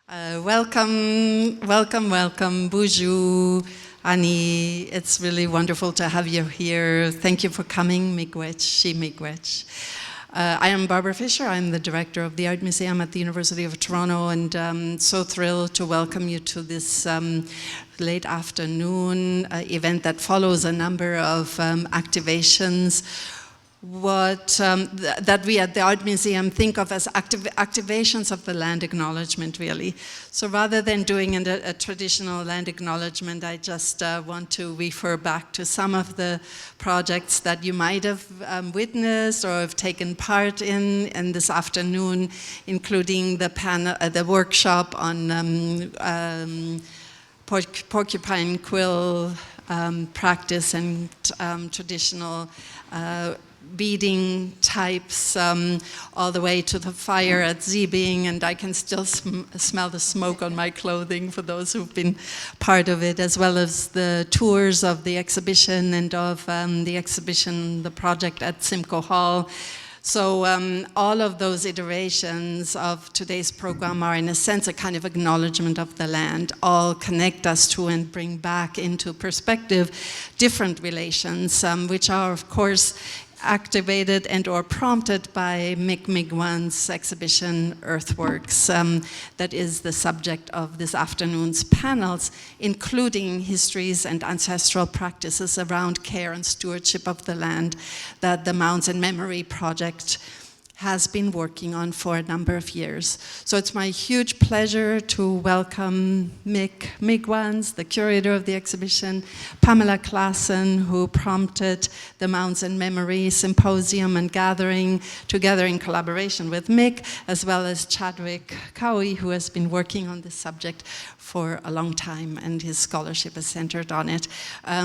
Welcome, Bonjour, Ani. It's really wonderful to have you here. Thank you for coming, Miigwech. I am Barbara Fisher. I'm the director of the Art Museum at the University of Toronto, and I'm so thrilled to welcome you to this late afternoon event that follows a number of activations. That we at the Art Museum think of as activations of the land acknowledgement, really. So rather than doing a traditional land acknowledgement, I just want to refer back to some of the projects that you might have witnessed or have taken part in this afternoon, including the workshop on porcupine quill practice and traditional beading types, all the way to the fire at Ziebing, and I can still smell the smoke on my clothing for those who've been part of it, as well as the tours of the exhibition and of the project at Simcoe Hall. So all of those iterations of today's program are, in a sense, a kind of acknowledgement of the land, all connect us to and bring back into perspective different relations, which are, of course, activated and or prompted by Migwans' exhibition Earthworks, that is the subject of this afternoon's panels, including histories and ancestral practices around care and stewardship of the land that the Mounds Memory project has been working on for a number of years. So it's my huge pleasure to welcome Migwans, the curator of the exhibition, Pamela Klassen, who prompted the Mounds Memory Symposium and gathering together in collaboration with Mick, as well as Chadwick, Cowie, who has been working on this subject for a long time, and his scholarship is centered on it.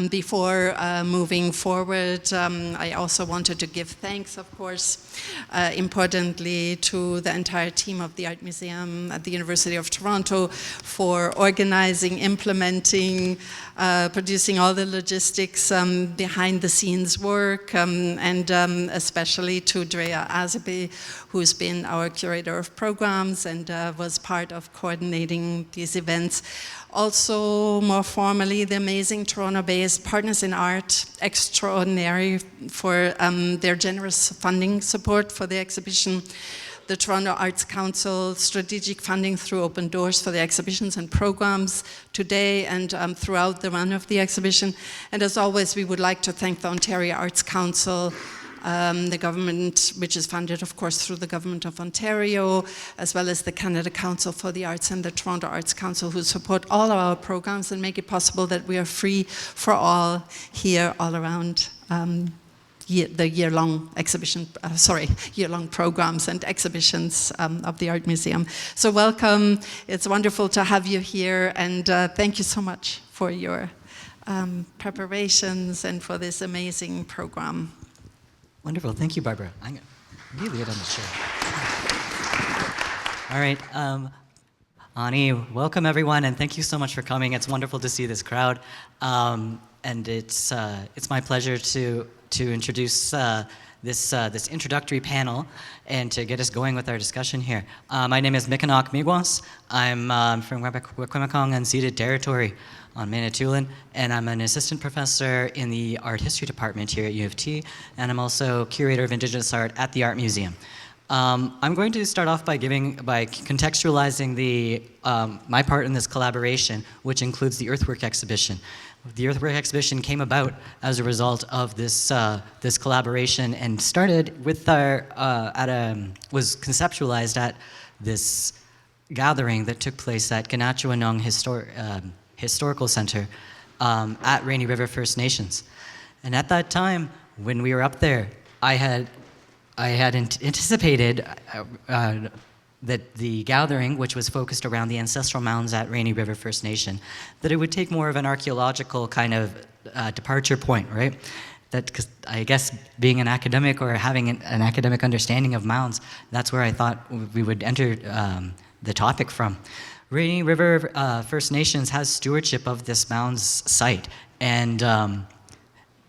Before moving forward, I also wanted to give thanks, of course, importantly, to the entire team of the Art Museum at the University of Toronto for organizing, implementing, producing all the logistics behind the scenes work, and especially to Drea Azebi, who's been our curator of programs and was part of coordinating these events. Also, more formally, the amazing Toronto-based Partners in Art, extraordinary for their generous funding support for the exhibition. The Toronto Arts Council strategic funding through Open Doors for the exhibitions and programs today and throughout the run of the exhibition. And as always, we would like to thank the Ontario Arts Council, the government, which is funded, of course, through the Government of Ontario, as well as the Canada Council for the Arts and the Toronto Arts Council, who support all of our programs and make it possible that we are free for all here all around the year-long programs and exhibitions of the Art Museum. So welcome, it's wonderful to have you here, and thank you so much for your preparations and for this amazing program. Wonderful, thank you, Barbara. I'm gonna really get on the chair. All right, Ani, welcome everyone, and thank you so much for coming. It's wonderful to see this crowd, and it's my pleasure to introduce this introductory panel and to get us going with our discussion here. My name is Mikinaak Migwans. I'm from Wikwemikong unceded territory on Manitou, and I'm an assistant professor in the art history department here at U of T, and I'm also curator of Indigenous art at the Art Museum. I'm going to start off by contextualizing my part in this collaboration, which includes the Earthwork exhibition. The Earthwork exhibition came about as a result of this collaboration and started with was conceptualized at this gathering that took place at Kay-Nah-Chi-Wah-Nung Historical Center at Rainy River First Nations. And at that time, when we were up there, I had anticipated that the gathering, which was focused around the ancestral mounds at Rainy River First Nation, that it would take more of an archaeological kind of departure point, right? That, 'cause I guess being an academic or having an academic understanding of mounds, that's where I thought we would enter the topic from. Rainy River First Nations has stewardship of this mounds site, and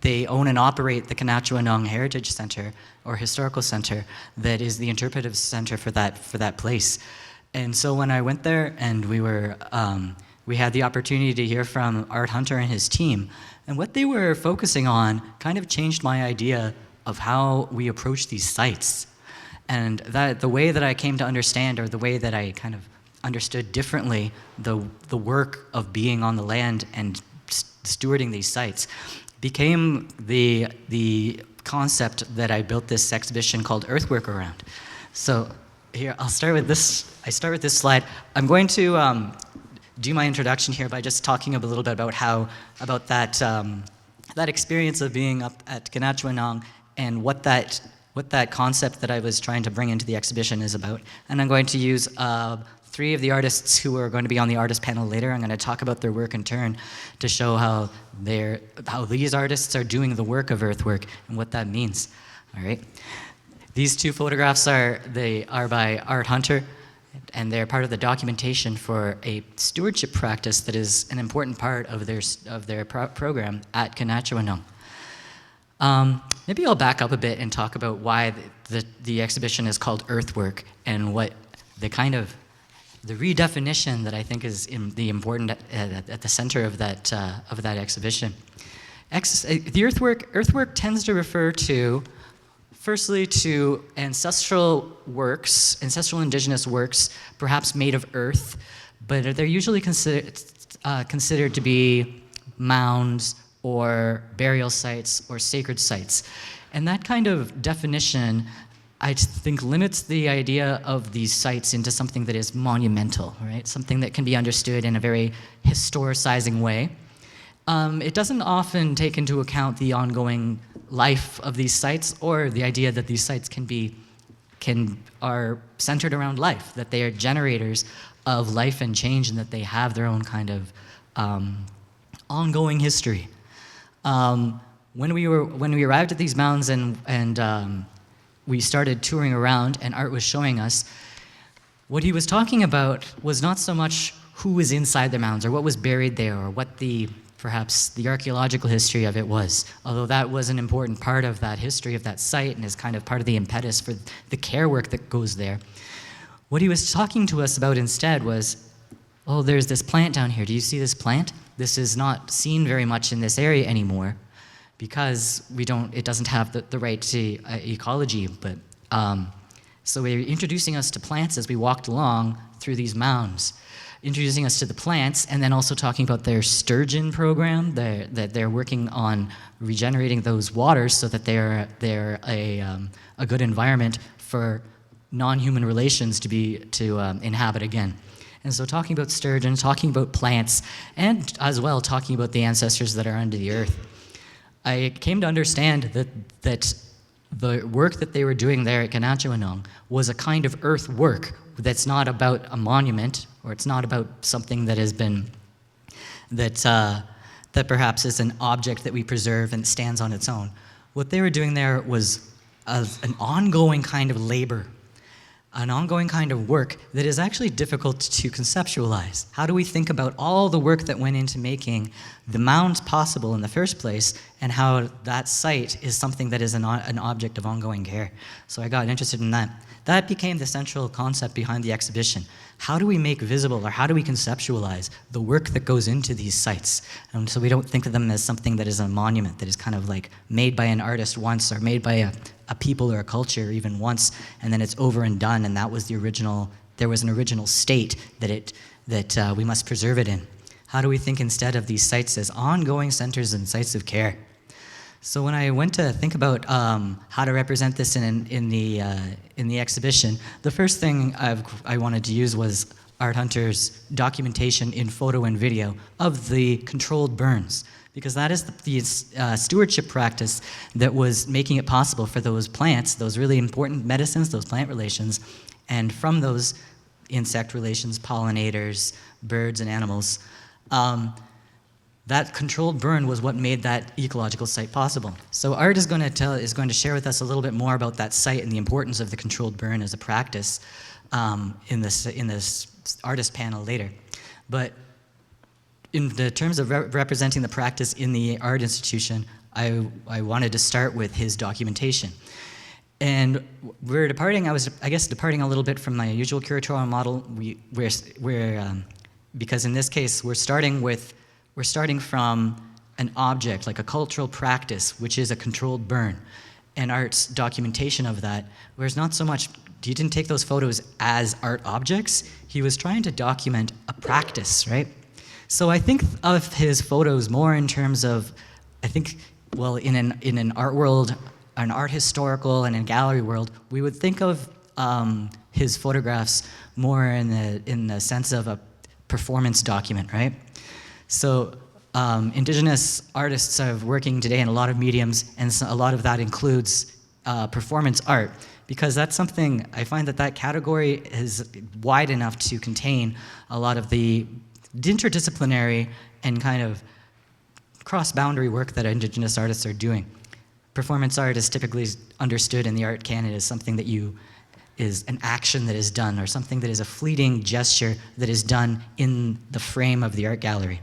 they own and operate the Kay-Nah-Chi-Wah-Nung Heritage Center or Historical Center that is the interpretive center for that place. And so when I went there and we had the opportunity to hear from Art Hunter and his team, and what they were focusing on kind of changed my idea of how we approach these sites. And that the way that I came to understand, or the way that I kind of understood differently the work of being on the land and stewarding these sites, became the concept that I built this exhibition called Earthwork around. So here, I'll start with this. I start with this slide. I'm going to do my introduction here by just talking a little bit about that experience of being up at Kay-Nah-Chi-Wah-Nung and what that concept that I was trying to bring into the exhibition is about. And I'm going to use 3 of the artists who are going to be on the artist panel later. I'm going to talk about their work in turn to show how these artists are doing the work of earthwork and what that means. All right. These 2 photographs are by Art Hunter, and they're part of the documentation for a stewardship practice that is an important part of their program at Kay-Nah-Chi-Wah-Nung. Maybe I'll back up a bit and talk about why the exhibition is called Earthwork and what the redefinition that I think is the important at the center of that exhibition. The earthwork tends to refer to, firstly, to ancestral indigenous works, perhaps made of earth, but they're usually considered to be mounds or burial sites or sacred sites. And that kind of definition, I think, limits the idea of these sites into something that is monumental, right? Something that can be understood in a very historicizing way. It doesn't often take into account the ongoing life of these sites, or the idea that these sites are centered around life, that they are generators of life and change, and that they have their own kind of ongoing history. When we arrived at these mounds and we started touring around, and Art was showing us, what he was talking about was not so much who was inside the mounds or what was buried there or what perhaps the archaeological history of it was, although that was an important part of that history of that site and is kind of part of the impetus for the care work that goes there. What he was talking to us about instead was, oh, there's this plant down here. Do you see this plant? This is not seen very much in this area anymore because it doesn't have the right to ecology. But so they were introducing us to plants as we walked along through these mounds, introducing us to the plants, and then also talking about their sturgeon program, that they're working on regenerating those waters so that they're a good environment for non-human relations to inhabit again. And so talking about sturgeon, talking about plants, and as well talking about the ancestors that are under the earth, I came to understand that the work that they were doing there at Kay-Nah-Chi-Wah-Nung was a kind of earth work that's not about a monument, or it's not about something that has been, that perhaps is an object that we preserve and stands on its own. What they were doing there was an ongoing kind of labor, an ongoing kind of work that is actually difficult to conceptualize. How do we think about all the work that went into making the mounds possible in the first place, and how that site is something that is an object of ongoing care? So I got interested in that. That became the central concept behind the exhibition. How do we make visible, or how do we conceptualize the work that goes into these sites? And so we don't think of them as something that is a monument, that is kind of like made by an artist once, or made by a people or a culture even once, and then it's over and done, and that was the original, there was an original state that we must preserve it in. How do we think instead of these sites as ongoing centers and sites of care? So when I went to think about how to represent this in the exhibition, the first thing I wanted to use was Art Hunter's documentation in photo and video of the controlled burns, because that is the stewardship practice that was making it possible for those plants, those really important medicines, those plant relations, and from those insect relations, pollinators, birds, and animals. That controlled burn was what made that ecological site possible. So Art is going to share with us a little bit more about that site and the importance of the controlled burn as a practice in this artist panel later. But in the terms of representing the practice in the art institution, I wanted to start with his documentation. And we're departing, I guess, departing a little bit from my usual curatorial model. Because in this case, we're starting from an object, like a cultural practice, which is a controlled burn, and art's documentation of that, whereas not so much, he didn't take those photos as art objects, he was trying to document a practice, right? So I think of his photos more in terms of, well, in an art world, an art historical and in gallery world, we would think of his photographs more in the sense of a performance document, right? So Indigenous artists are working today in a lot of mediums, and so a lot of that includes performance art, because that's something, I find that category is wide enough to contain a lot of the interdisciplinary and kind of cross-boundary work that Indigenous artists are doing. Performance art is typically understood in the art canon as something that is an action that is done, or something that is a fleeting gesture that is done in the frame of the art gallery.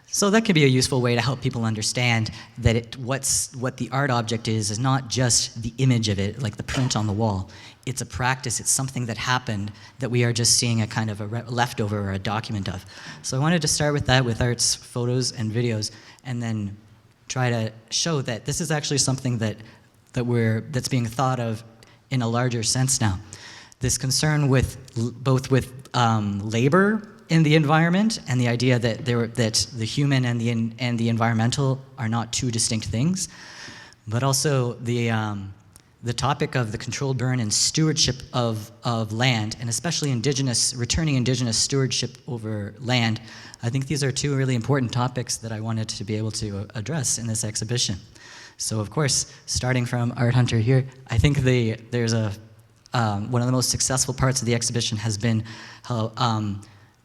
So that could be a useful way to help people understand that what the art object is not just the image of it, like the print on the wall. It's a practice, it's something that happened that we are just seeing a kind of a leftover or a document of. So I wanted to start with that, with art's photos and videos, and then try to show that this is actually something that's being thought of in a larger sense now. This concern with both with labor in the environment, and the idea that the human and the environmental are not two distinct things, but also the topic of the controlled burn and stewardship of land, and especially returning Indigenous stewardship over land. I think these are two really important topics that I wanted to be able to address in this exhibition. So of course, starting from Art Hunter here, I think there's one of the most successful parts of the exhibition has been how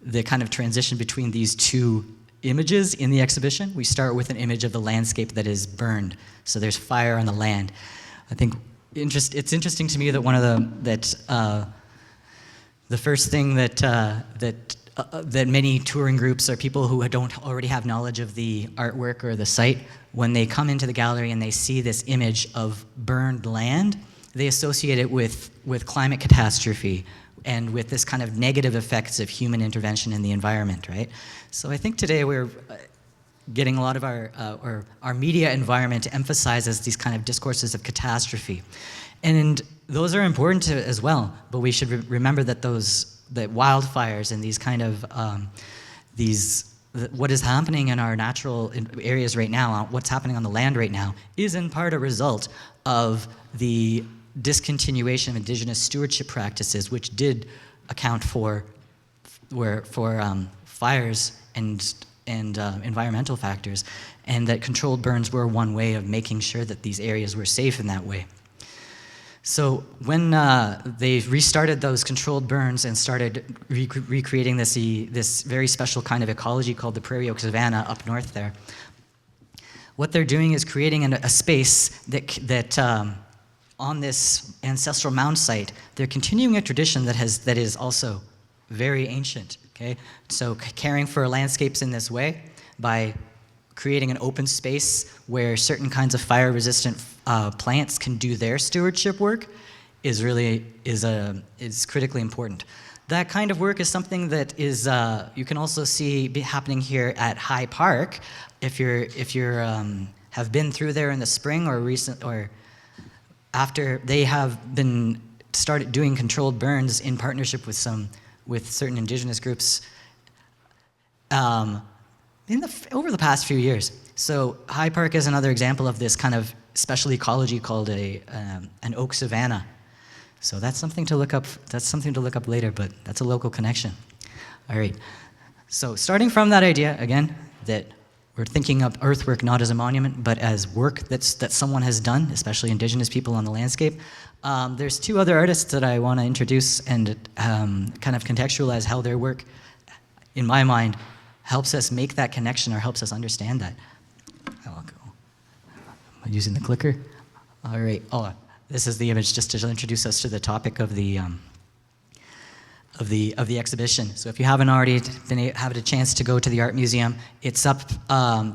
the kind of transition between these two images in the exhibition. We start with an image of the landscape that is burned, so there's fire on the land. I think it's interesting to me that the first thing that many touring groups or people who don't already have knowledge of the artwork or the site, when they come into the gallery and they see this image of burned land, they associate it with climate catastrophe and with this kind of negative effects of human intervention in the environment, right? So I think today we're getting a lot of our media environment emphasizes these kind of discourses of catastrophe. And those are important as well, but we should remember that that wildfires and these kind of, what is happening in our natural areas right now, what's happening on the land right now, is in part a result of the discontinuation of Indigenous stewardship practices, which did account for fires and environmental factors, and that controlled burns were one way of making sure that these areas were safe in that way. So when they restarted those controlled burns and started recreating this very special kind of ecology called the prairie oak savanna up north there, what they're doing is creating a space that on this ancestral mound site, they're continuing a tradition that is also very ancient. Okay, so caring for landscapes in this way by creating an open space where certain kinds of fire-resistant plants can do their stewardship work is critically important. That kind of work is something that is you can also see happening here at High Park if you're have been through there in the spring or after they have started doing controlled burns in partnership with certain Indigenous groups over the past few years. So High Park is another example of this kind of special ecology called an oak savanna. So that's something to look up. That's something to look up later, but that's a local connection. All right. So starting from that idea again, that we're thinking of earthwork not as a monument, but as work that someone has done, especially Indigenous people on the landscape. There's two other artists that I want to introduce and kind of contextualize how their work, in my mind, helps us make that connection or helps us understand that. I'll go. Am I using the clicker? All right. Oh, this is the image just to introduce us to the topic of the exhibition. So if you haven't already had a chance to go to the art museum, it's up.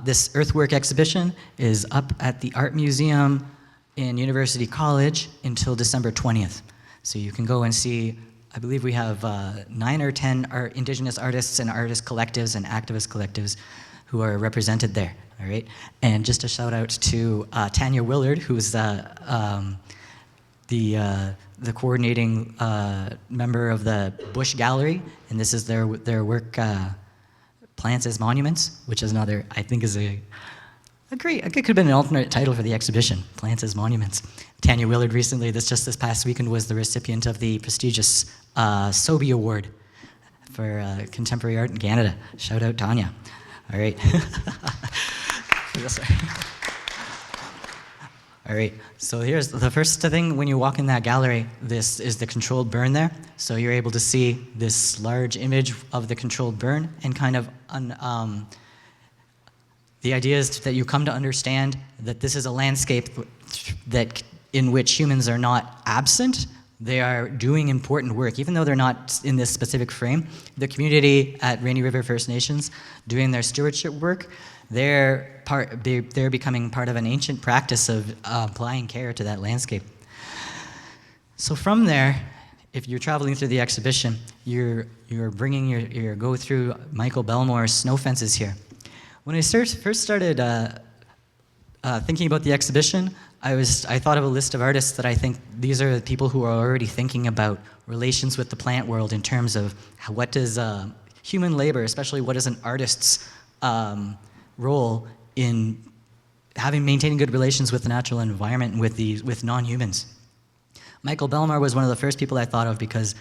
This earthwork exhibition is up at the art museum in University College until December 20th. So you can go and see, I believe we have 9 or 10 Indigenous artists and artist collectives and activist collectives who are represented there, all right? And just a shout out to Tanya Willard, who's the coordinating member of the Bush Gallery, and this is their work, Plants as Monuments, which is another, I think is a great, it could have been an alternate title for the exhibition, Plants as Monuments. Tanya Willard recently, just this past weekend, was the recipient of the prestigious Sobey Award for Contemporary Art in Canada. Shout out, Tanya. All right. All right, so here's the first thing. When you walk in that gallery, this is the controlled burn there. So you're able to see this large image of the controlled burn, and kind of the idea is that you come to understand that this is a landscape that in which humans are not absent. They are doing important work, even though they're not in this specific frame. The community at Rainy River First Nations doing their stewardship work, they're becoming part of an ancient practice of applying care to that landscape. So from there, if you're traveling through the exhibition, you're bringing your go through Michael Belmore's snow fences here. When I first started thinking about the exhibition, I thought of a list of artists that I think these are the people who are already thinking about relations with the plant world in terms of what does human labor, especially what is an artist's role in maintaining good relations with the natural environment and with non-humans. Michael Belmore was one of the first people I thought of because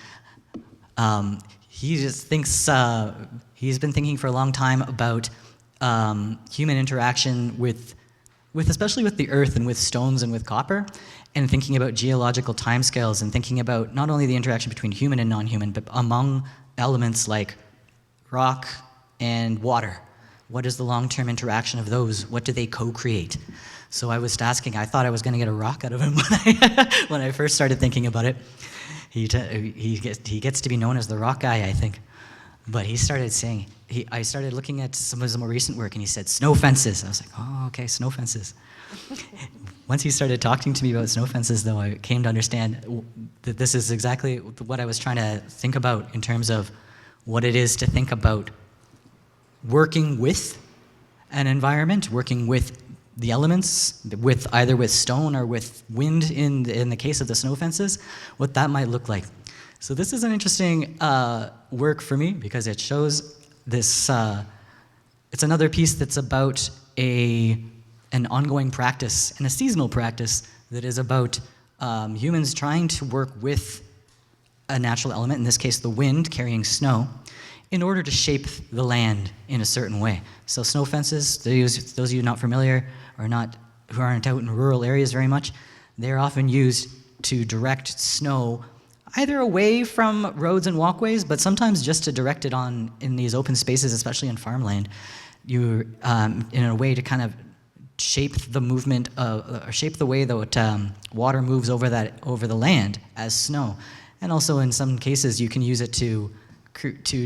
he just thinks, he's been thinking for a long time about human interaction especially with the earth and with stones and with copper, and thinking about geological timescales and thinking about not only the interaction between human and non-human, but among elements like rock and water. What is the long-term interaction of those? What do they co-create? So I was asking, I thought I was going to get a rock out of him when I first started thinking about it. He gets to be known as the rock guy, I think. But he started saying, I started looking at some of his more recent work, and he said, snow fences. I was like, oh, okay, snow fences. Once he started talking to me about snow fences, though, I came to understand that this is exactly what I was trying to think about in terms of what it is to think about working with an environment, working with the elements, either with stone or with wind in the case of the snow fences, what that might look like. So this is an interesting work for me because it shows this, it's another piece that's about an ongoing practice and a seasonal practice that is about humans trying to work with a natural element, in this case the wind carrying snow, in order to shape the land in a certain way. So snow fences, those of you not familiar or who aren't out in rural areas very much, they're often used to direct snow either away from roads and walkways, but sometimes just to direct it in these open spaces, especially in farmland, in a way to kind of shape the movement or shape the way that water moves over the land as snow. And also in some cases you can use it to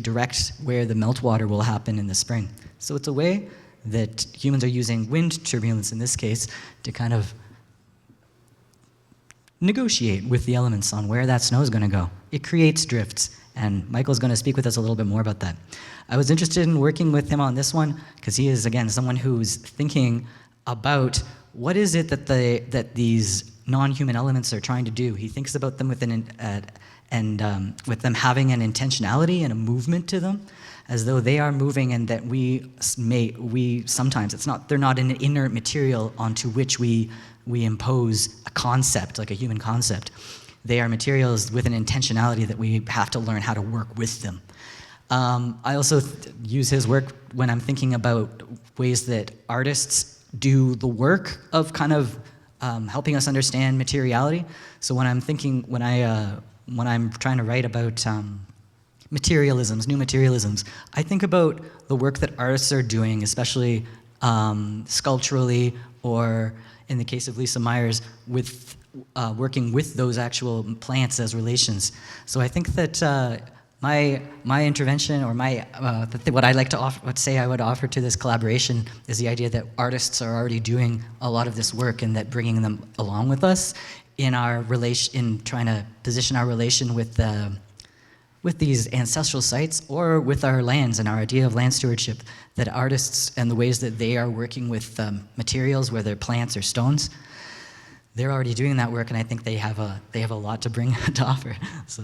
direct where the meltwater will happen in the spring. So it's a way that humans are using wind turbulence in this case to kind of negotiate with the elements on where that snow is going to go. It creates drifts, and Michael's going to speak with us a little bit more about that. I was interested in working with him on this one because he is, again, someone who's thinking about what is it that these non-human elements are trying to do. He thinks about them with them having an intentionality and a movement to them, as though they are moving, and that we sometimes they're not an inert material onto which we impose a concept, like a human concept. They are materials with an intentionality that we have to learn how to work with them. I also use his work when I'm thinking about ways that artists do the work of kind of helping us understand materiality. So when I'm trying to write about materialisms, new materialisms, I think about the work that artists are doing, especially sculpturally, or in the case of Lisa Myers, with working with those actual plants as relations. So I think that my intervention, or what I like to offer, I would offer to this collaboration, is the idea that artists are already doing a lot of this work, and that bringing them along with us in our relation, in trying to position our relation with these ancestral sites, or with our lands and our idea of land stewardship, that artists and the ways that they are working with materials, whether plants or stones, they're already doing that work, and I think they have a lot to bring to offer. So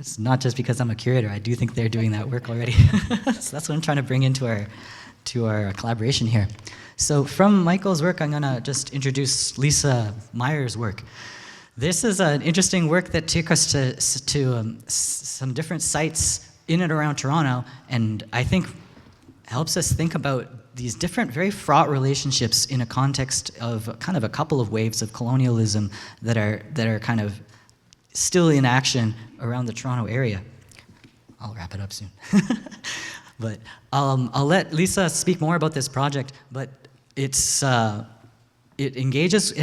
it's not just because I'm a curator. I do think they're doing that work already. So that's what I'm trying to bring into our collaboration here. So from Michael's work, I'm gonna just introduce Lisa Meyer's work. This is an interesting work that took us to some different sites in and around Toronto, and I think helps us think about these different, very fraught relationships in a context of kind of a couple of waves of colonialism that are kind of still in action around the Toronto area. I'll wrap it up soon. But I'll let Lisa speak more about this project, but it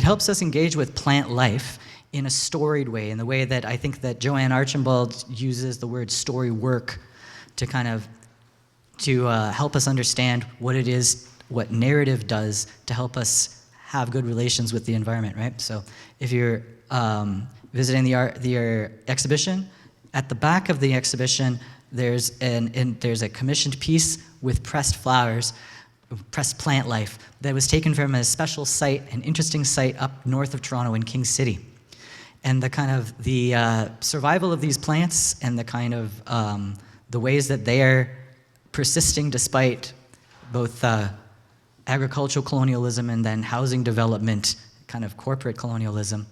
helps us engage with plant life in a storied way, in the way that I think that Joanne Archibald uses the word story work to kind of help us understand what it is, what narrative does to help us have good relations with the environment, right? So if you're visiting the exhibition, at the back of the exhibition, there's a commissioned piece with pressed flowers, pressed plant life, that was taken from a special site, an interesting site up north of Toronto in King City. And the survival of these plants, and the kind of the ways that they are persisting despite both agricultural colonialism and then housing development, kind of corporate colonialism.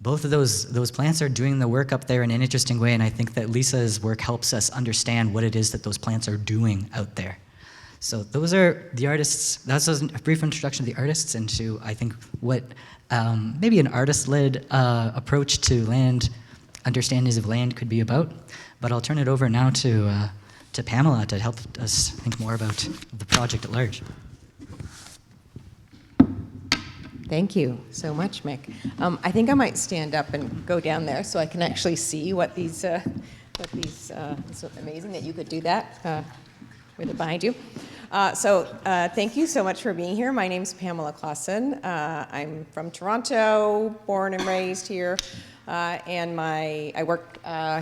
Both of those plants are doing the work up there in an interesting way, and I think that Lisa's work helps us understand what it is that those plants are doing out there. So those are the artists. That's a brief introduction to the artists, and to, I think, what maybe an artist-led approach to land, understandings of land could be about. But I'll turn it over now to Pamela to help us think more about the project at large. Thank you so much, Mick. I think I might stand up and go down there so I can actually see what these. It's amazing that you could do that with it behind you. Thank you so much for being here. My name's Pamela Klassen. I'm from Toronto, born and raised here. I work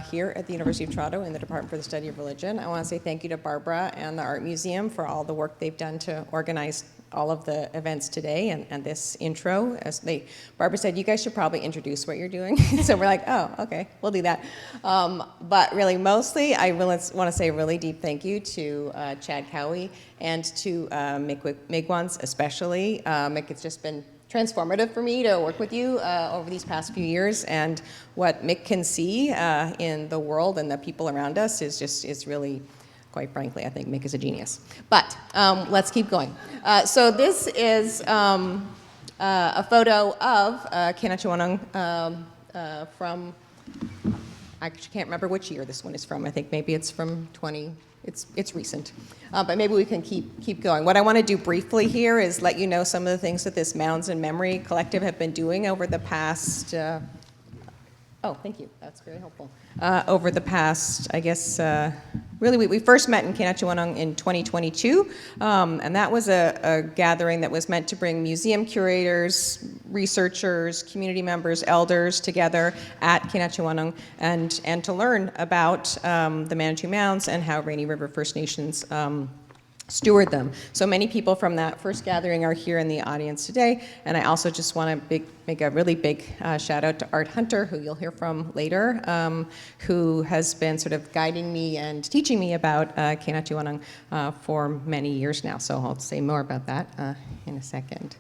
here at the University of Toronto in the Department for the Study of Religion. I want to say thank you to Barbara and the Art Museum for all the work they've done to organize all of the events today and this intro. Barbara said, you guys should probably introduce what you're doing. So we're like, oh, okay, we'll do that. But really, mostly, I really want to say a really deep thank you to Chad Cowie and to Migwans especially. Mick, it's just been transformative for me to work with you over these past few years, and what Mick can see in the world and the people around us is really, quite frankly, I think Mick is a genius. But let's keep going. So this is a photo of Kay-Nah-Chi-Wah-Nung from, I actually can't remember which year this one is from. I think maybe it's from it's recent. But maybe we can keep going. What I want to do briefly here is let you know some of the things that this Mounds Memory Collective have been doing over the past, oh, thank you, that's very helpful. Over the past, I guess, really, we first met in Kay-Nah-Chi-Wah-Nung in 2022, and that was a gathering that was meant to bring museum curators, researchers, community members, elders together at Kay-Nah-Chi-Wah-Nung and to learn about the Manitou Mounds and how Rainy River First Nations steward them. So many people from that first gathering are here in the audience today, and I also just want to make a really big shout out to Art Hunter, who you'll hear from later, who has been sort of guiding me and teaching me about Kay-Nah-Chi-Wah-Nung for many years now. So I'll say more about that in a second.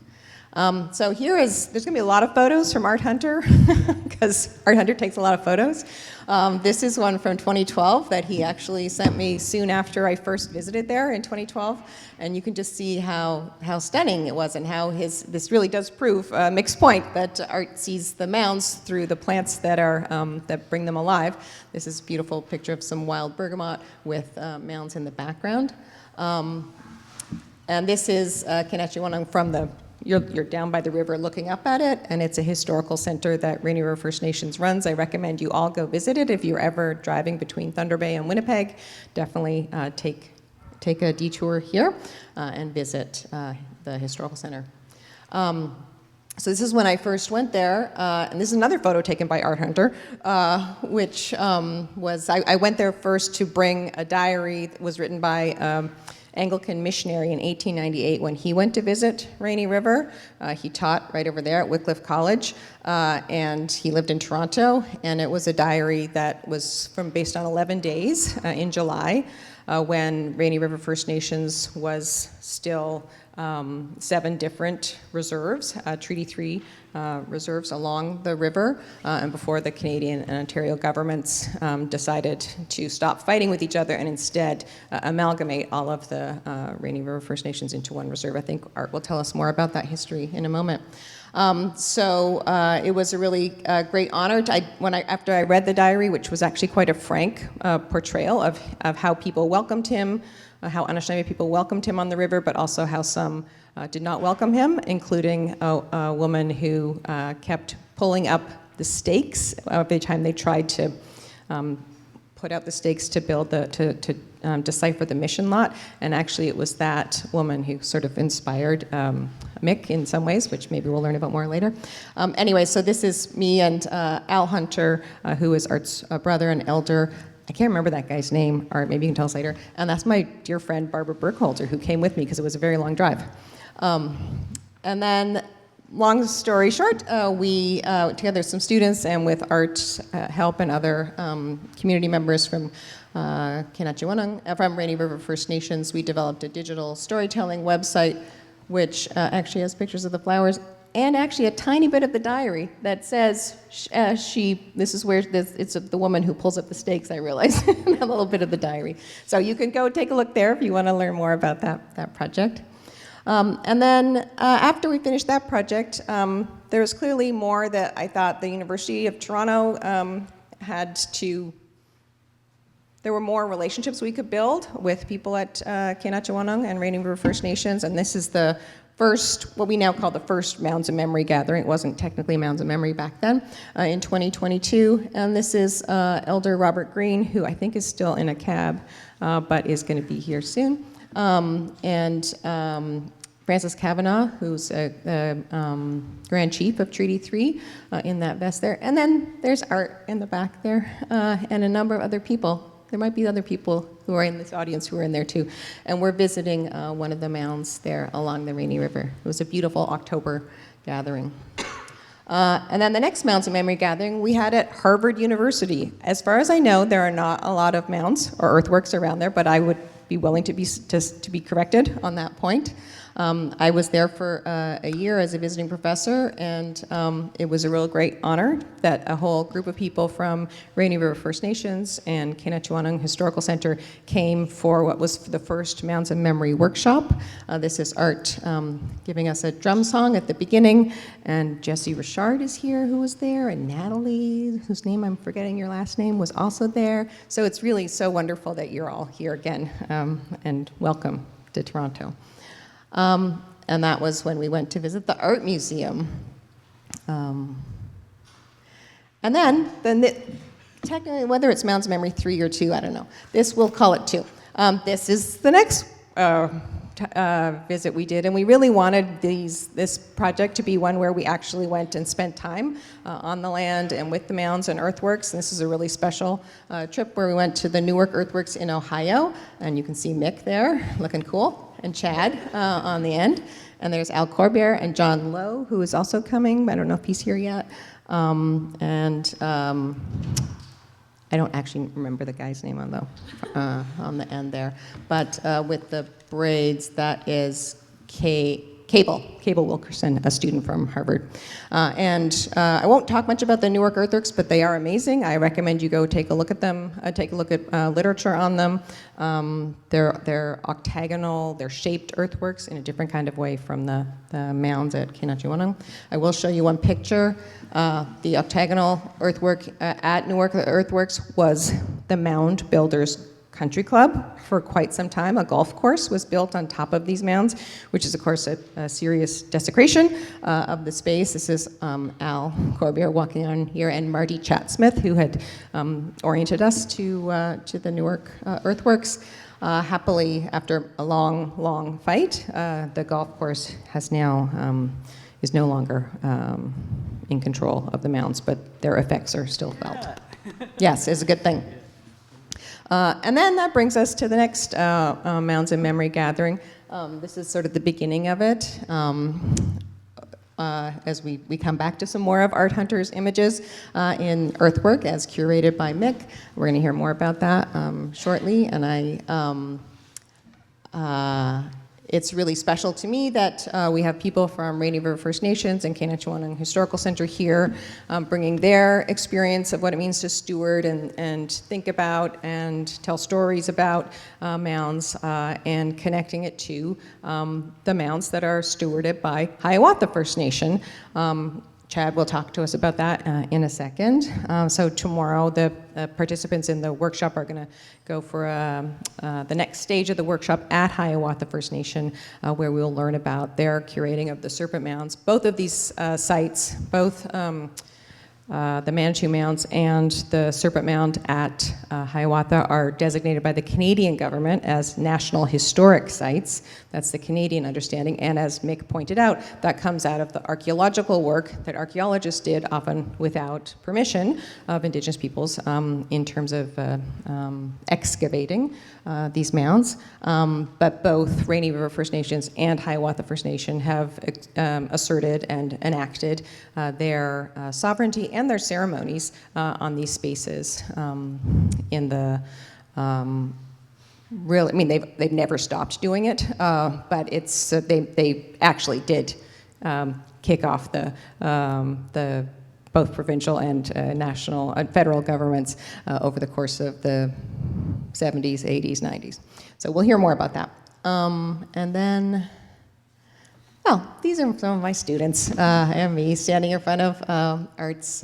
So there's going to be a lot of photos from Art Hunter, because Art Hunter takes a lot of photos. This is one from 2012 that he actually sent me soon after I first visited there in 2012. And you can just see how stunning it was, and how this really does prove Mick's point that art sees the mounds through the plants that bring them alive. This is a beautiful picture of some wild bergamot with mounds in the background. And this is Kay-Nah-Chi-Wah-Nung from the you're down by the river looking up at it, and it's a historical center that Rainy River First Nations runs. I recommend you all go visit it. If you're ever driving between Thunder Bay and Winnipeg, definitely take a detour here and visit the historical center. So this is when I first went there, and this is another photo taken by Art Hunter, which was, I went there first to bring a diary that was written by Anglican missionary in 1898 when he went to visit Rainy River. He taught right over there at Wycliffe College, and he lived in Toronto, and it was a diary that was based on 11 days in July, when Rainy River First Nations was still 7 different reserves, Treaty 3 reserves along the river, and before the Canadian and Ontario governments decided to stop fighting with each other and instead amalgamate all of the Rainy River First Nations into one reserve. I think Art will tell us more about that history in a moment. So it was a really great honor. After I read the diary, which was actually quite a frank portrayal of how people welcomed him, how Anishinaabe people welcomed him on the river, but also how some did not welcome him, including a woman who kept pulling up the stakes every time they tried to put out the stakes to build to decipher the mission lot. And actually it was that woman who sort of inspired Mick in some ways, which maybe we'll learn about more later. Anyway, so this is me and Al Hunter, who is Art's brother and elder. I can't remember that guy's name, or maybe you can tell us later. And that's my dear friend Barbara Burkholder, who came with me because it was a very long drive. And then, long story short, we, together some students and with Art's help and other community members from Kay-Nah-Chi-Wah-Nung, from Rainy River First Nations, we developed a digital storytelling website, which actually has pictures of the flowers, and actually a tiny bit of the diary that says this is where it's the woman who pulls up the stakes, I realize, a little bit of the diary. So you can go take a look there if you want to learn more about that project. And then after we finished that project, there was clearly more that I thought the University of Toronto there were more relationships we could build with people at Kay-Nah-Chi-Wah-Nung and Rainy River First Nations, and this is the first, what we now call the first Mounds Memory gathering. It wasn't technically Mounds Memory back then, in 2022. And this is Elder Robert Green, who I think is still in a cab, but is going to be here soon. And Francis Kavanagh, who's a Grand Chief of Treaty 3 in that vest there. And then there's Art in the back there, and a number of other people. There might be other people who are in this audience who are in there too. And we're visiting one of the mounds there along the Rainy River. It was a beautiful October gathering. And then the next Mounds of Memory gathering we had at Harvard University. As far as I know, there are not a lot of mounds or earthworks around there, but I would be willing to be corrected on that point. I was there for a year as a visiting professor, and it was a real great honor that a whole group of people from Rainy River First Nations and Kay-Nah-Chi-Wah-Nung Historical Center came for what was the first Mounds of Memory workshop. This is Art giving us a drum song at the beginning, and Jesse Richard is here, who was there, and Natalie, whose name I'm forgetting your last name, was also there. So it's really so wonderful that you're all here again, and welcome to Toronto. And that was when we went to visit the art museum. And then technically, whether it's Mounds Memory 3 or 2, I don't know. We'll call it 2. This is the next visit we did, and we really wanted this project to be one where we actually went and spent time on the land and with the mounds and earthworks. And this is a really special trip where we went to the Newark Earthworks in Ohio, and you can see Mick there, looking cool, and Chad on the end. And there's Al Corbett and John Lowe, who is also coming, but I don't know if he's here yet. I don't actually remember the guy's name on the end there. But with the braids, that is Cable Wilkerson, a student from Harvard. I won't talk much about the Newark earthworks, but they are amazing. I recommend you go take a look at them, take a look at literature on them. They're octagonal, they're shaped earthworks in a different kind of way from the mounds at Kay-Nah-Chi-Wah-Nung. I will show you one picture. The octagonal earthwork at Newark Earthworks was the mound builders' country club for quite some time. A golf course was built on top of these mounds, which is, of course, a serious desecration of the space. This is Al Corbier walking on here, and Marty Chatsmith, who had oriented us to the Newark earthworks. Happily, after a long, long fight, the golf course has now is no longer in control of the mounds, but their effects are still felt. Yes, it's a good thing. And then that brings us to the next Mounds and Memory gathering. This is sort of the beginning of it. As we come back to some more of Art Hunter's images in earthwork as curated by Mick. We're going to hear more about that shortly. And it's really special to me that we have people from Rainy River First Nations and Kay-Nah-Chi-Wah-Nung Historical Center here bringing their experience of what it means to steward and think about and tell stories about mounds and connecting it to the mounds that are stewarded by Hiawatha First Nation. Chad will talk to us about that in a second. So tomorrow, the participants in the workshop are going to go for the next stage of the workshop at Hiawatha First Nation, where we'll learn about their curating of the Serpent Mounds. Both of these sites, both the Manitou Mounds and the Serpent Mound at Hiawatha, are designated by the Canadian government as National Historic Sites. That's the Canadian understanding. And as Mick pointed out, that comes out of the archaeological work that archaeologists did, often without permission of Indigenous peoples, in terms of excavating these mounds. But both Rainy River First Nations and Hiawatha First Nation have asserted and enacted their sovereignty and their ceremonies on these spaces in the really, I mean, they've never stopped doing it, but it's they actually did kick off the both provincial and national and federal governments over the course of the 70s, 80s, 90s. So we'll hear more about that. And then, well, these are some of my students and me standing in front of Art's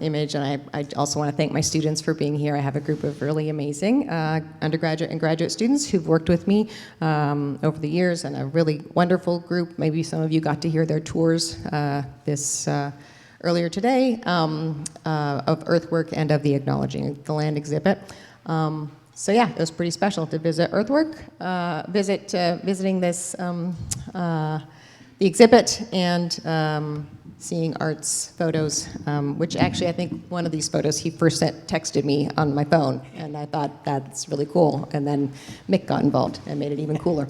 image, and I also want to thank my students for being here. I have a group of really amazing undergraduate and graduate students who've worked with me over the years, and a really wonderful group. Maybe some of you got to hear their tours earlier today of earthwork and of the Acknowledging the Land exhibit. So yeah, it was pretty special to visit earthwork, visiting this the exhibit, and seeing Art's photos, which actually I think one of these photos he first texted me on my phone, and I thought that's really cool. And then Mick got involved and made it even cooler.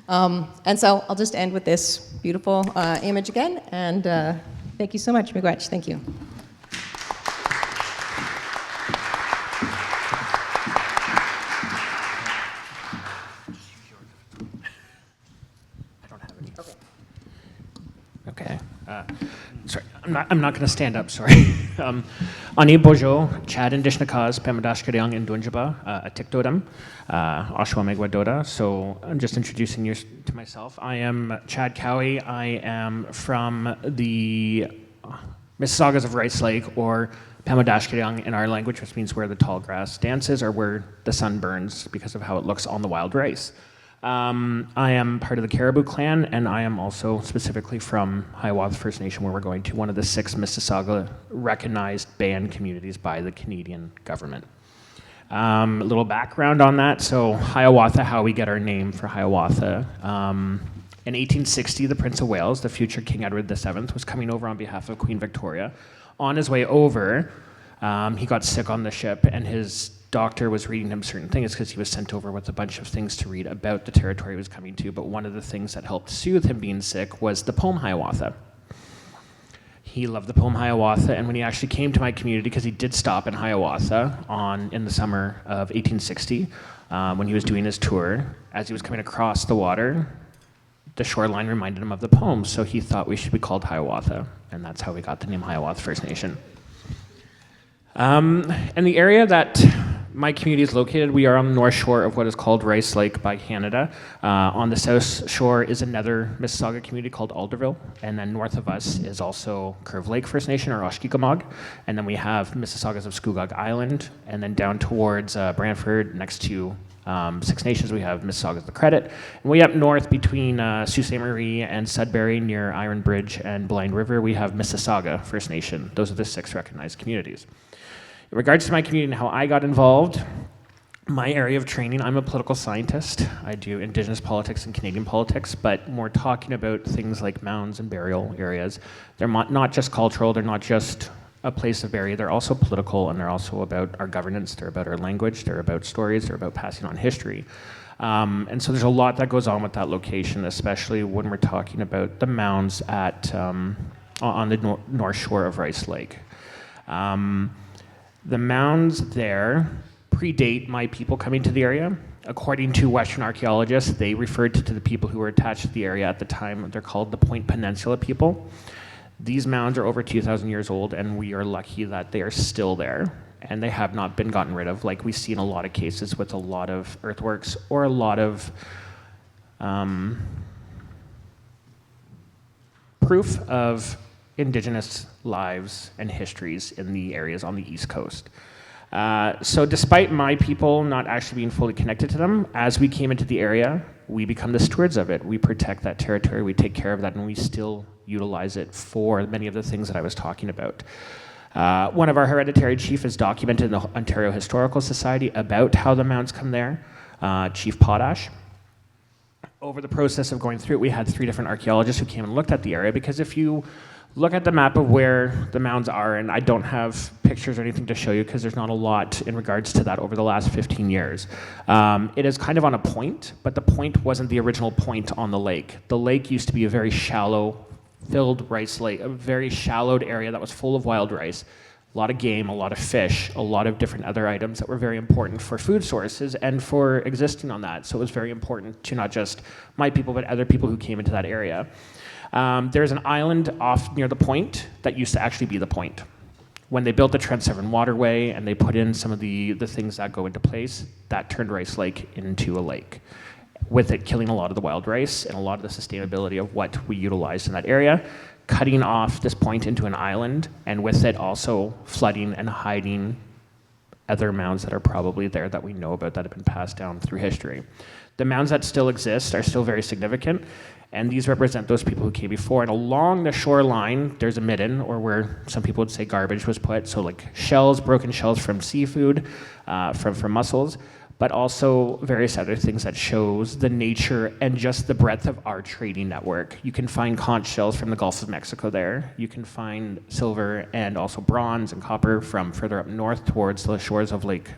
And so I'll just end with this beautiful image again, and thank you so much, Migwans. Thank you. Okay. Sorry, I'm not going to stand up, sorry. Ani Bojo, Chad and Dishnakaz, Pamadashkaryang and Dunjaba, Atikdodam, Oshwa Megwa Doda. So I'm just introducing you to myself. I am Chad Cowie. I am from the Mississaugas of Rice Lake, or Pamadashkaryang in our language, which means where the tall grass dances or where the sun burns because of how it looks on the wild rice. I am part of the Caribou clan, and I am also specifically from Hiawatha First Nation, where we're going to one of the 6 Mississauga recognized band communities by the Canadian government. A little background on that. So Hiawatha, how we get our name for Hiawatha. In 1860, the Prince of Wales, the future King Edward VII, was coming over on behalf of Queen Victoria. On his way over, he got sick on the ship, and his doctor was reading him certain things because he was sent over with a bunch of things to read about the territory he was coming to. But one of the things that helped soothe him being sick was the poem Hiawatha. He loved the poem Hiawatha, and when he actually came to my community, because he did stop in Hiawatha in the summer of 1860, when he was doing his tour, as he was coming across the water, the shoreline reminded him of the poem, so he thought we should be called Hiawatha, and that's how we got the name Hiawatha First Nation. And the area that my community is located, we are on the north shore of what is called Rice Lake by Canada. On the south shore is another Mississauga community called Alderville, and then north of us is also Curve Lake First Nation, or Oshkikamog, and then we have Mississaugas of Scugog Island, and then down towards Brantford, next to Six Nations, we have Mississaugas of the Credit, and way up north between Sault Ste. Marie and Sudbury near Iron Bridge and Blind River, we have Mississauga First Nation. Those are the 6 recognized communities. In regards to my community and how I got involved, my area of training, I'm a political scientist. I do Indigenous politics and Canadian politics, but more talking about things like mounds and burial areas. They're not just cultural, they're not just a place of burial, they're also political, and they're also about our governance, they're about our language, they're about stories, they're about passing on history. And so there's a lot that goes on with that location, especially when we're talking about the mounds at, on the north shore of Rice Lake. The mounds there predate my people coming to the area. According to Western archaeologists, they referred to the people who were attached to the area at the time. They're called the Point Peninsula people. These mounds are over 2,000 years old, and we are lucky that they are still there, and they have not been gotten rid of, like we see in a lot of cases with a lot of earthworks or a lot of proof of Indigenous lives and histories in the areas on the East Coast. So despite my people not actually being fully connected to them, as we came into the area, we become the stewards of it. We protect that territory, we take care of that, and we still utilize it for many of the things that I was talking about. One of our hereditary chief is documented in the Ontario Historical Society about how the mounds come there, Chief Potash. Over the process of going through it, we had 3 different archaeologists who came and looked at the area, because if you look at the map of where the mounds are, and I don't have pictures or anything to show you because there's not a lot in regards to that over the last 15 years. It is kind of on a point, but the point wasn't the original point on the lake. The lake used to be a very shallow, filled rice lake, a very shallowed area that was full of wild rice. A lot of game, a lot of fish, a lot of different other items that were very important for food sources and for existing on that. So it was very important to not just my people, but other people who came into that area. There's an island off near the point that used to actually be the point. When they built the Trent Severn Waterway and they put in some of the things that go into place, that turned Rice Lake into a lake, with it killing a lot of the wild rice and a lot of the sustainability of what we utilized in that area, cutting off this point into an island, and with it also flooding and hiding other mounds that are probably there that we know about that have been passed down through history. The mounds that still exist are still very significant, and these represent those people who came before. And along the shoreline, there's a midden, or where some people would say garbage was put, so like shells, broken shells from seafood, from mussels, but also various other things that shows the nature and just the breadth of our trading network. You can find conch shells from the Gulf of Mexico there. You can find silver and also bronze and copper from further up north towards the shores of Lake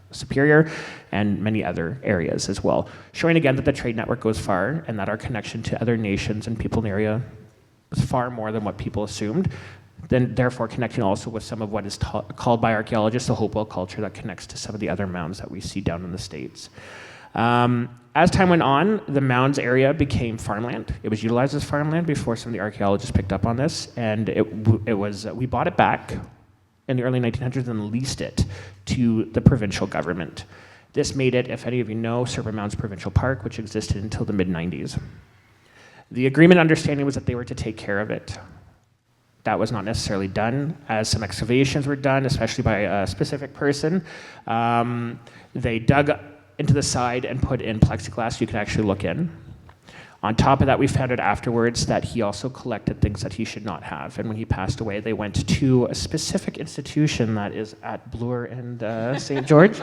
Superior and many other areas as well. Showing again that the trade network goes far and that our connection to other nations and people in the area is far more than what people assumed. Then therefore connecting also with some of what is called by archaeologists the Hopewell culture that connects to some of the other mounds that we see down in the States. As time went on, the mounds area became farmland. It was utilized as farmland before some of the archaeologists picked up on this, and we bought it back in the early 1900s and leased it to the provincial government. This made it, if any of you know, Serpent Mounds Provincial Park, which existed until the mid-90s. The agreement understanding was that they were to take care of it. That was not necessarily done, as some excavations were done, especially by a specific person. They dug into the side and put in plexiglass you could actually look in. On top of that, we found out afterwards that he also collected things that he should not have. And when he passed away, they went to a specific institution that is at Bloor and St. George.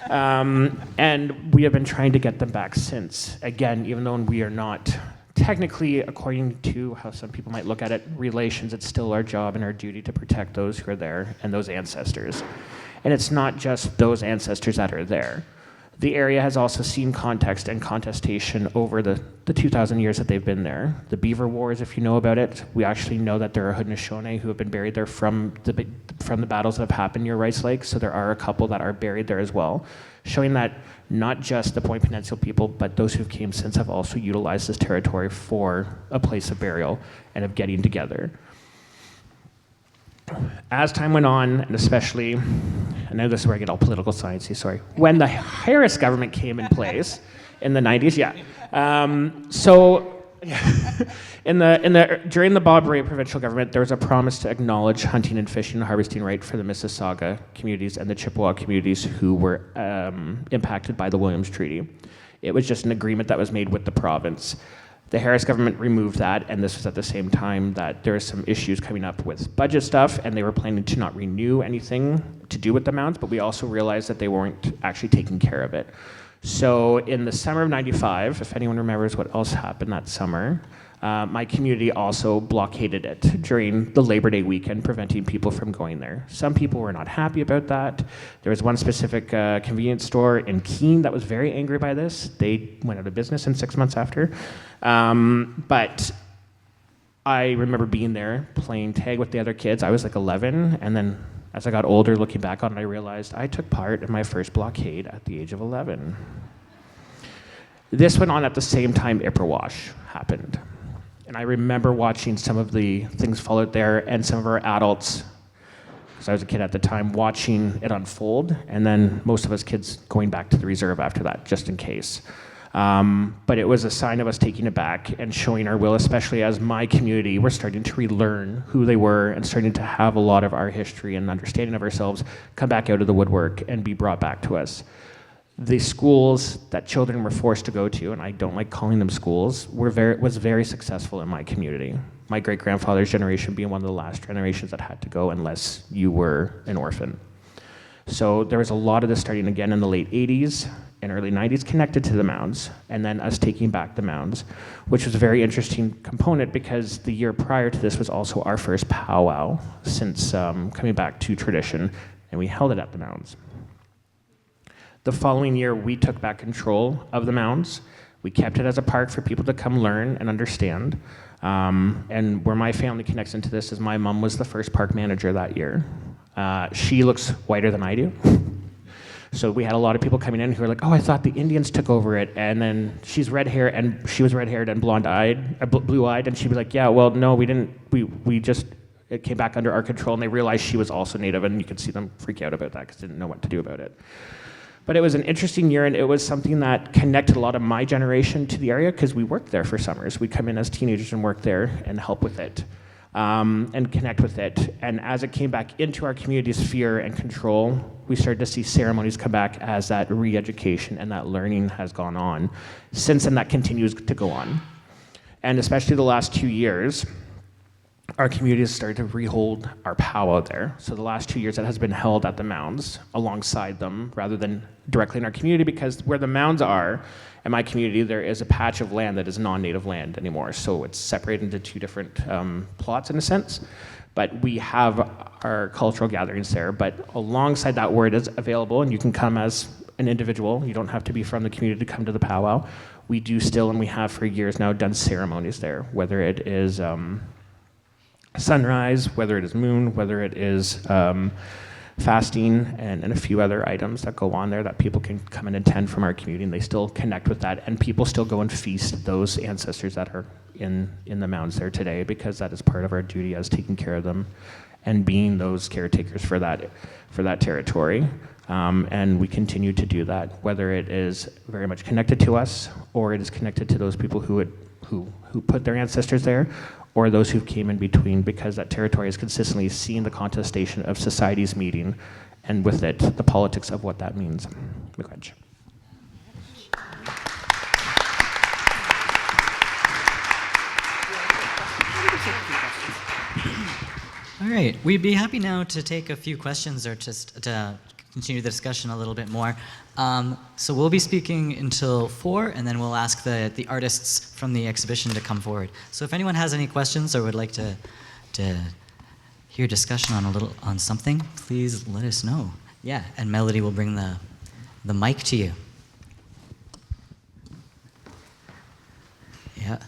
And we have been trying to get them back since. Again, even though we are not technically, according to how some people might look at it, relations, it's still our job and our duty to protect those who are there and those ancestors. And it's not just those ancestors that are there. The area has also seen context and contestation over the 2,000 years that they've been there. The Beaver Wars, if you know about it, we actually know that there are Haudenosaunee who have been buried there from the battles that have happened near Rice Lake, so there are a couple that are buried there as well, showing that not just the Point Peninsula people, but those who came since have also utilized this territory for a place of burial and of getting together. As time went on, and especially I know this is where I get all political sciencey, sorry. When the Harris government came in place in the 90s, during the Bob Rae provincial government, there was a promise to acknowledge hunting and fishing and harvesting right for the Mississauga communities and the Chippewa communities who were impacted by the Williams Treaty. It was just an agreement that was made with the province. The Harris government removed that, and this was at the same time that there were some issues coming up with budget stuff, and they were planning to not renew anything to do with the mounds, but we also realized that they weren't actually taking care of it. So in the summer of '95, if anyone remembers what else happened that summer, my community also blockaded it during the Labor Day weekend, preventing people from going there. Some people were not happy about that. There was one specific convenience store in Keene that was very angry by this. They went out of business in 6 months after. But I remember being there, playing tag with the other kids. I was like 11, and then as I got older, looking back on it, I realized I took part in my first blockade at the age of 11. This went on at the same time Ipperwash happened. And I remember watching some of the things fall out there, and some of our adults, because I was a kid at the time, watching it unfold, and then most of us kids going back to the reserve after that, just in case. But it was a sign of us taking it back and showing our will, especially as my community, we're starting to relearn who they were and starting to have a lot of our history and understanding of ourselves come back out of the woodwork and be brought back to us. The schools that children were forced to go to, and I don't like calling them schools, was very successful in my community. My great-grandfather's generation being one of the last generations that had to go unless you were an orphan. So there was a lot of this starting again in the late 80s and early 90s connected to the mounds, and then us taking back the mounds, which was a very interesting component because the year prior to this was also our first powwow since coming back to tradition, and we held it at the mounds. The following year, we took back control of the mounds. We kept it as a park for people to come learn and understand. And where my family connects into this is my mom was the first park manager that year. She looks whiter than I do. So we had a lot of people coming in who were like, oh, I thought the Indians took over it. And then she's red hair, and she was red-haired and blue-eyed. And she was like, yeah, well, no, we didn't. We just, it came back under our control, and they realized she was also Native, and you could see them freak out about that because they didn't know what to do about it. But it was an interesting year, and it was something that connected a lot of my generation to the area because we worked there for summers. We'd come in as teenagers and work there and help with it and connect with it. And as it came back into our community sphere and control, we started to see ceremonies come back as that re-education and that learning has gone on. Since then, that continues to go on. And especially the last 2 years, our community has started to rehold our powwow there. So the last 2 years, it has been held at the mounds alongside them rather than directly in our community, because where the mounds are in my community, there is a patch of land that is non-native land anymore. So it's separated into two different plots in a sense. But we have our cultural gatherings there. But alongside that, where it is available, and you can come as an individual, you don't have to be from the community to come to the powwow. We do still, and we have for years now, done ceremonies there, whether it is sunrise, whether it is moon, whether it is fasting, and a few other items that go on there that people can come and attend from our community, and they still connect with that, and people still go and feast those ancestors that are in the mounds there today, because that is part of our duty as taking care of them and being those caretakers for that territory. And we continue to do that, whether it is very much connected to us or it is connected to those people who put their ancestors there, or those who came in between, because that territory has consistently seen the contestation of societies meeting, and with it, the politics of what that means. Migwans. All right, we'd be happy now to take a few questions or just to continue the discussion a little bit more. So we'll be speaking until 4, and then we'll ask the artists from the exhibition to come forward. So if anyone has any questions or would like to hear discussion on something, please let us know. Yeah, and Melody will bring the mic to you. Yeah.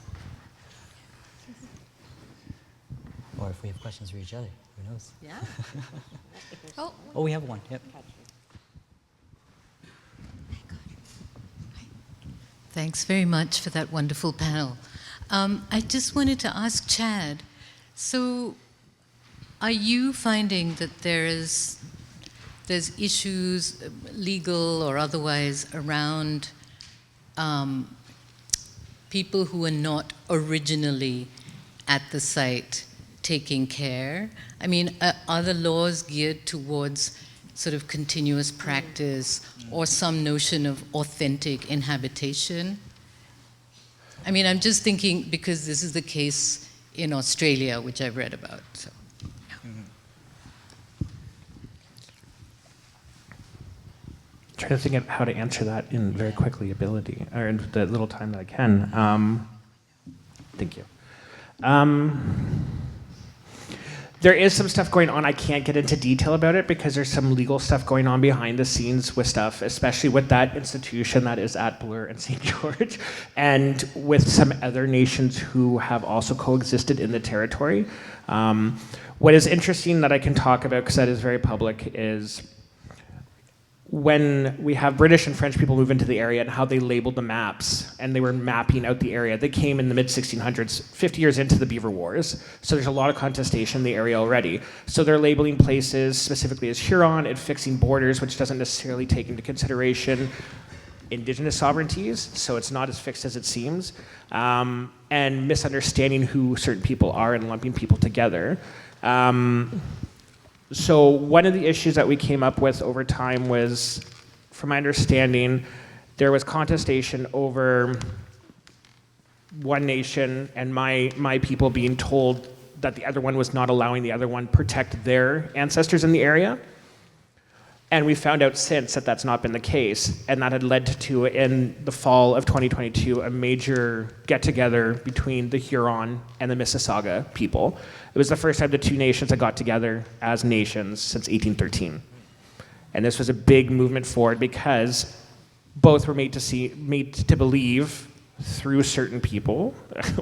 Or if we have questions for each other, who knows? Yeah. Oh, we have one. Yep. Thanks very much for that wonderful panel. I just wanted to ask Chad, so are you finding that there's there's issues, legal or otherwise, around people who are not originally at the site taking care. I mean, are the laws geared towards sort of continuous practice or some notion of authentic inhabitation? I mean, I'm just thinking because this is the case in Australia, which I've read about. So. Trying to think of how to answer that in very quickly ability, or in the little time that I can. Thank you. There is some stuff going on. I can't get into detail about it because there's some legal stuff going on behind the scenes with stuff, especially with that institution that is at Bloor and St. George, and with some other nations who have also coexisted in the territory. What is interesting that I can talk about, because that is very public, is when we have British and French people move into the area and how they labeled the maps, and they were mapping out the area. They came in the mid-1600s, 50 years into the Beaver Wars, so there's a lot of contestation in the area already. So they're labeling places specifically as Huron and fixing borders, which doesn't necessarily take into consideration Indigenous sovereignties, so it's not as fixed as it seems, and misunderstanding who certain people are and lumping people together. So one of the issues that we came up with over time was, from my understanding, there was contestation over one nation and my people being told that the other one was not allowing the other one protect their ancestors in the area. And we found out since that that's not been the case, and that had led to, in the fall of 2022, a major get-together between the Huron and the Mississauga people. It was the first time the two nations had got together as nations since 1813. And this was a big movement forward because both were made to believe through certain people,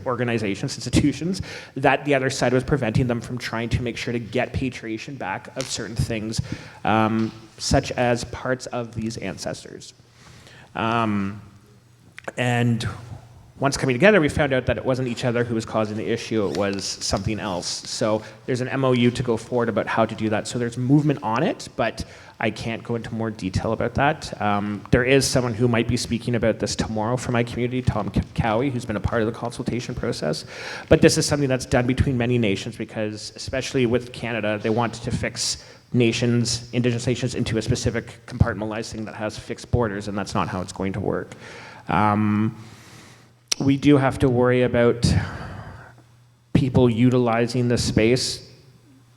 organizations, institutions, that the other side was preventing them from trying to make sure to get patriation back of certain things, such as parts of these ancestors. And once coming together, we found out that it wasn't each other who was causing the issue, it was something else. So there's an MOU to go forward about how to do that. So there's movement on it, but I can't go into more detail about that. There is someone who might be speaking about this tomorrow from my community, Tom Cowie, who's been a part of the consultation process. But this is something that's done between many nations because, especially with Canada, they want to fix nations, Indigenous nations, into a specific compartmentalized thing that has fixed borders, and that's not how it's going to work. We do have to worry about people utilizing the space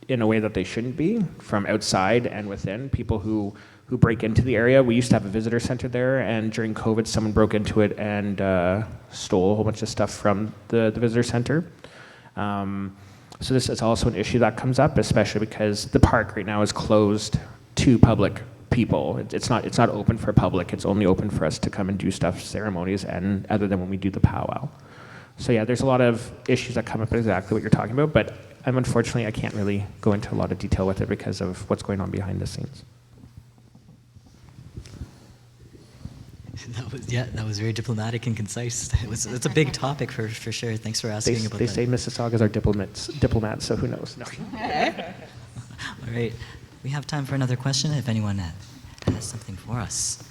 in a way that they shouldn't be, from outside and within, people who break into the area. We used to have a visitor center there, and during COVID, someone broke into it and stole a whole bunch of stuff from the visitor center. So this is also an issue that comes up, especially because the park right now is closed to public people. It's not open for public. It's only open for us to come and do stuff, ceremonies, and other than when we do the powwow. So yeah, there's a lot of issues that come up exactly what you're talking about, but unfortunately I can't really go into a lot of detail with it because of what's going on behind the scenes. That was very diplomatic and concise. It's a big topic for sure. Thanks for asking about that. They say Mississaugas are diplomats, so who knows? No. All right, we have time for another question if anyone has something for us.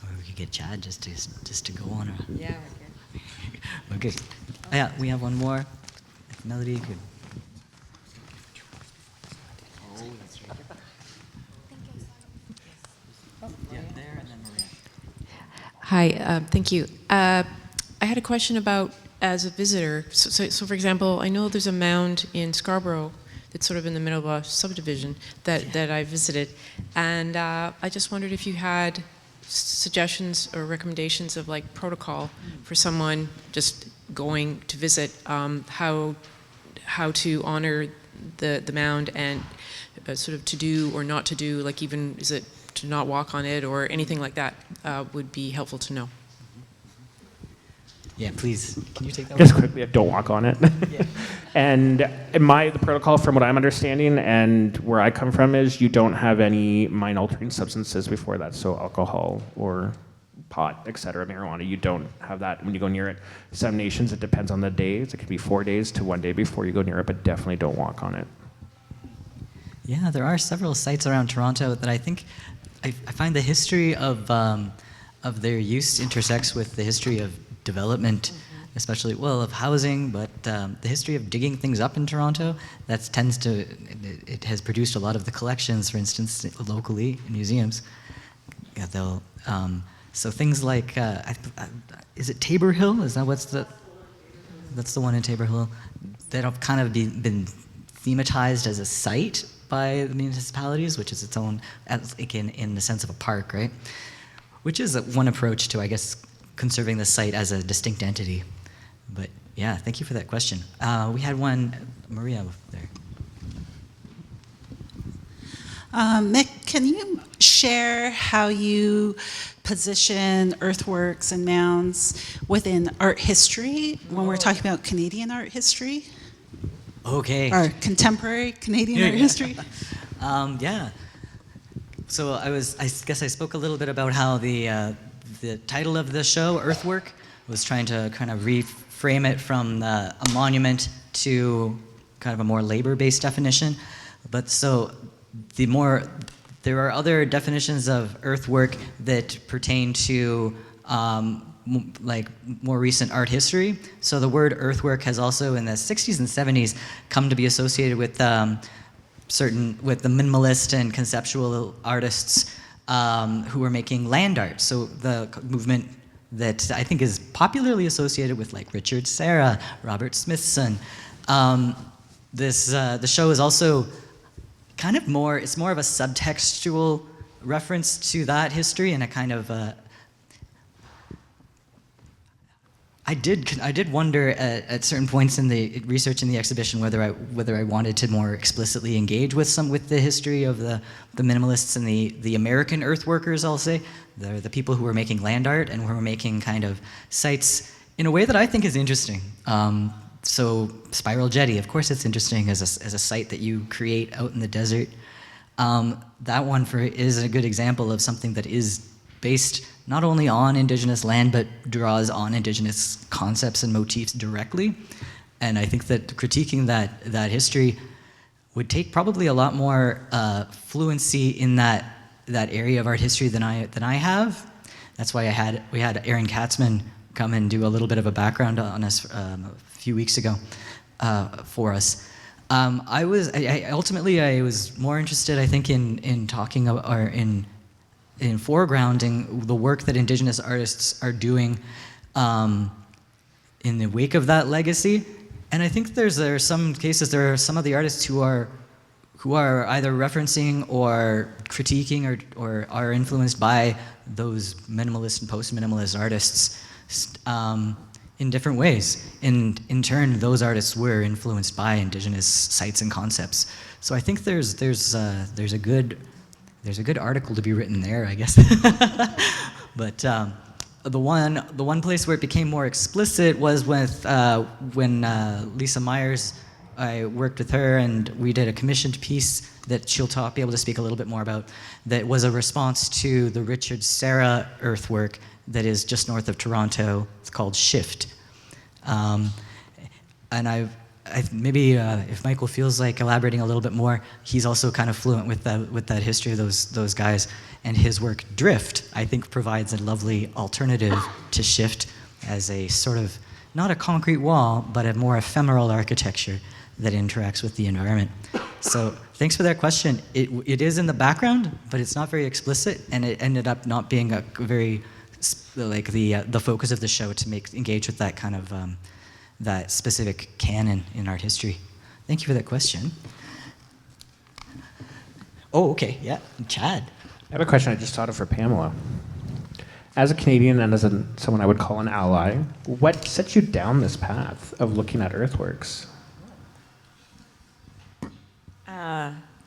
Or we could get Chad just to go on. Yeah. Okay. Yeah, we have one more. If Melody could. Yeah, there and then Maria. Hi, thank you. I had a question about, as a visitor, so for example, I know there's a mound in Scarborough that's sort of in the middle of a subdivision that I visited, and I just wondered if you had suggestions or recommendations of like protocol for someone just going to visit, how to honor the mound and sort of to do or not to do, like even is it to not walk on it or anything like that would be helpful to know. Yeah, please. Can you take that Just one? quickly, don't walk on it. Yeah. And the protocol, from what I'm understanding and where I come from, is you don't have any mind-altering substances before that, so alcohol or pot, etc., marijuana. You don't have that when you go near it. Some nations, it depends on the days. It could be 4 days to 1 day before you go near it, but definitely don't walk on it. Yeah, there are several sites around Toronto that I think I find the history of their use intersects with the history of development, especially, well, of housing, but the history of digging things up in Toronto, it has produced a lot of the collections, for instance, locally in museums. Yeah, so things like, is it Tabor Hill? Is that that's the one in Tabor Hill that have kind of been thematized as a site by the municipalities, which is its own, like in the sense of a park, right? Which is one approach to, I guess, conserving the site as a distinct entity. But yeah, thank you for that question. We had one, Maria there. Mick, can you share how you position earthworks and mounds within art history when we're talking about Canadian art history? Okay. Or contemporary Canadian art history? Yeah. So I guess I spoke a little bit about how the title of the show, Earthwork, was trying to kind of reframe it from a monument to kind of a more labor-based definition. But so there are other definitions of earthwork that pertain to like more recent art history. So the word earthwork has also in the 60s and 70s come to be associated with the minimalist and conceptual artists who were making land art. So the movement that I think is popularly associated with like Richard Serra, Robert Smithson. The show is also kind of it's more of a subtextual reference to that history and a kind of I did wonder at certain points in the research in the exhibition whether I wanted to more explicitly engage with the history of the minimalists and the American earthworkers, I'll say, the people who were making land art and who were making kind of sites in a way that I think is interesting. So Spiral Jetty, of course, it's interesting as a site that you create out in the desert. That one is a good example of something that is based not only on Indigenous land, but draws on Indigenous concepts and motifs directly. And I think that critiquing that history would take probably a lot more fluency in that area of art history than I have. That's why we had Aaron Katzman come and do a little bit of a background on us a few weeks ago for us. I was more interested, I think, in talking about, or in foregrounding the work that Indigenous artists are doing in the wake of that legacy. And I think there are some cases, there are some of the artists who are either referencing or critiquing or are influenced by those minimalist and post-minimalist artists in different ways. And in turn, those artists were influenced by Indigenous sites and concepts. So I think there's a good article to be written there, I guess. But the one place where it became more explicit was when Lisa Myers, I worked with her and we did a commissioned piece that she'll be able to speak a little bit more about, that was a response to the Richard Serra earthwork that is just north of Toronto. It's called Shift. And maybe if Michael feels like elaborating a little bit more, he's also kind of fluent with that history of those guys, and his work Drift, I think, provides a lovely alternative to Shift as a sort of, not a concrete wall, but a more ephemeral architecture that interacts with the environment. So thanks for that question. It is in the background, but it's not very explicit, and it ended up not being a very, like the focus of the show to engage with that kind of that specific canon in art history. Thank you for that question. Oh, okay, yeah, Chad. I have a question I just thought of for Pamela. As a Canadian and as someone I would call an ally, what set you down this path of looking at earthworks?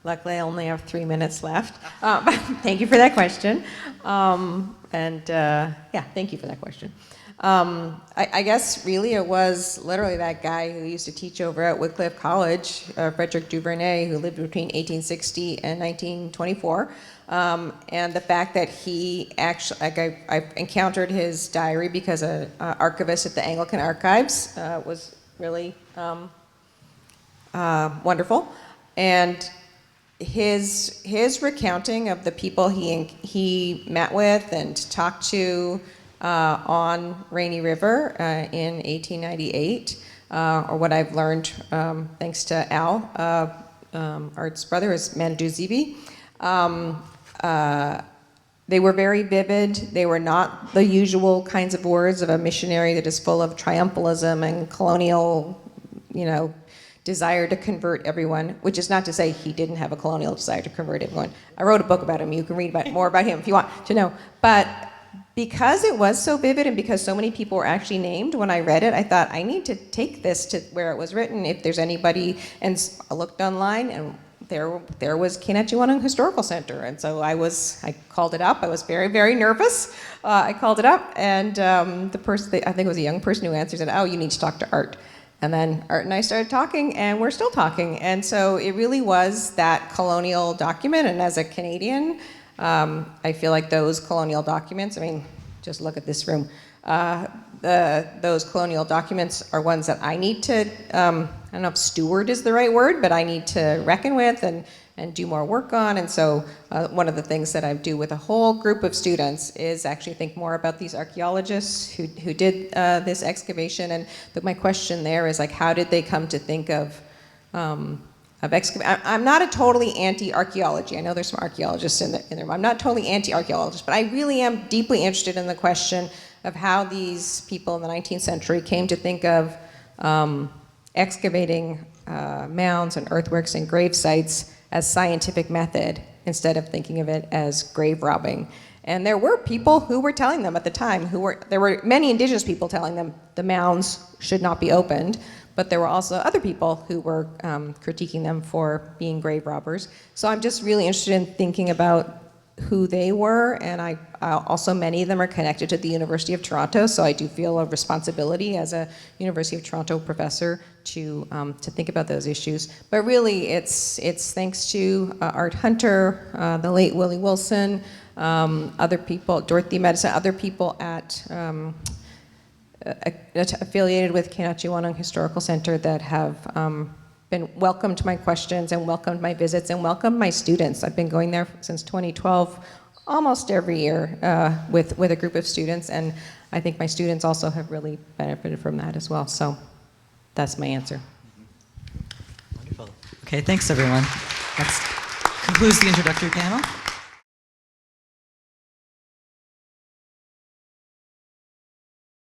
Luckily, I only have 3 minutes left. Thank you for that question. Thank you for that question. I guess really it was literally that guy who used to teach over at Wycliffe College, Frederick Duvernay, who lived between 1860 and 1924. And the fact that he actually, I encountered his diary because an archivist at the Anglican Archives was really wonderful. And his recounting of the people he met with and talked to on Rainy River in 1898, or what I've learned thanks to Al, Art's brother, is Manitou Zibi. They were very vivid. They were not the usual kinds of words of a missionary that is full of triumphalism and colonial, desire to convert everyone, which is not to say he didn't have a colonial desire to convert everyone. I wrote a book about him. You can read more about him if you want to know. But because it was so vivid and because so many people were actually named when I read it, I thought, I need to take this to where it was written. If there's anybody, and I looked online, and there was Kay-Nah-Chi-Wah-Nung Historical Center, and so I called it up. I was very, very nervous. I called it up, and the person, I think it was a young person who answered, said, "Oh, you need to talk to Art." And then Art and I started talking, and we're still talking. And so it really was that colonial document. And as a Canadian, I feel like those colonial documents, just look at this room. Those colonial documents are ones that I need to, I don't know if steward is the right word, but I need to reckon with and do more work on. And so one of the things that I do with a whole group of students is actually think more about these archaeologists who did this excavation. And my question there is, how did they come to think of excavation? I'm not a totally anti-archaeology. I know there's some archaeologists in the room. I'm not totally anti-archaeologist, but I really am deeply interested in the question of how these people in the 19th century came to think of excavating mounds and earthworks and grave sites as scientific method instead of thinking of it as grave robbing. And there were people who were telling them at the time, there were many Indigenous people telling them the mounds should not be opened, but there were also other people who were critiquing them for being grave robbers. So I'm just really interested in thinking about who they were, and I also, many of them are connected to the University of Toronto, so I do feel a responsibility as a University of Toronto professor to think about those issues. But really, it's thanks to Art Hunter, the late Willie Wilson, other people, Dorothy Medicine, other people at affiliated with Kay-Nah-Chi-Wah-Nung Historical Center that have been welcomed my questions and welcomed my visits and welcomed my students. I've been going there since 2012, almost every year with a group of students, and I think my students also have really benefited from that as well. So that's my answer. Wonderful. Okay, thanks everyone. That concludes the introductory panel.